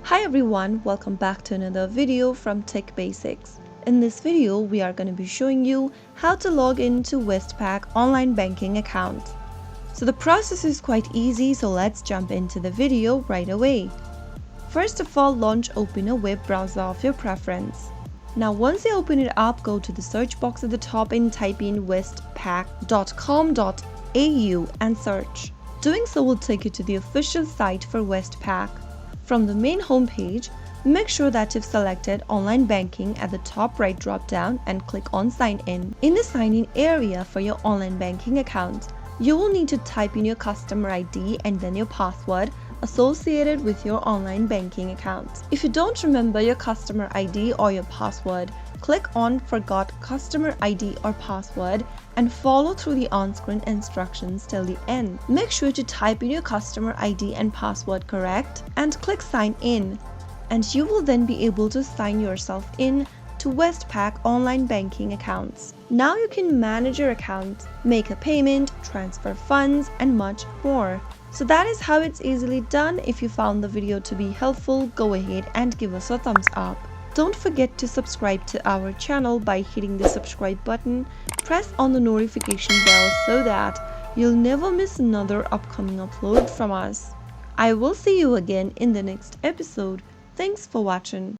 Hi everyone, welcome back to another video from Tech Basics. In this video, we are going to be showing you how to log into Westpac online banking account. So the process is quite easy, so let's jump into the video right away. First of all, open a web browser of your preference. Now once you open it up, go to the search box at the top and type in westpac.com.au and search. Doing so will take you to the official site for Westpac. From the main homepage, make sure that you've selected Online Banking at the top right drop-down and click on Sign In. In the Sign In area for your online banking account, you will need to type in your customer ID and then your password associated with your online banking account. If you don't remember your customer ID or your password, click on Forgot Customer ID or Password and follow through the on-screen instructions till the end. Make sure to type in your customer ID and password correct and click Sign In, and you will then be able to sign yourself in to Westpac online banking accounts. Now you can manage your account, make a payment, transfer funds, and much more. So that is how it's easily done. If you found the video to be helpful, go ahead and give us a thumbs up. Don't forget to subscribe to our channel by hitting the subscribe button. Press on the notification bell so that you'll never miss another upcoming upload from us. I will see you again in the next episode. Thanks for watching.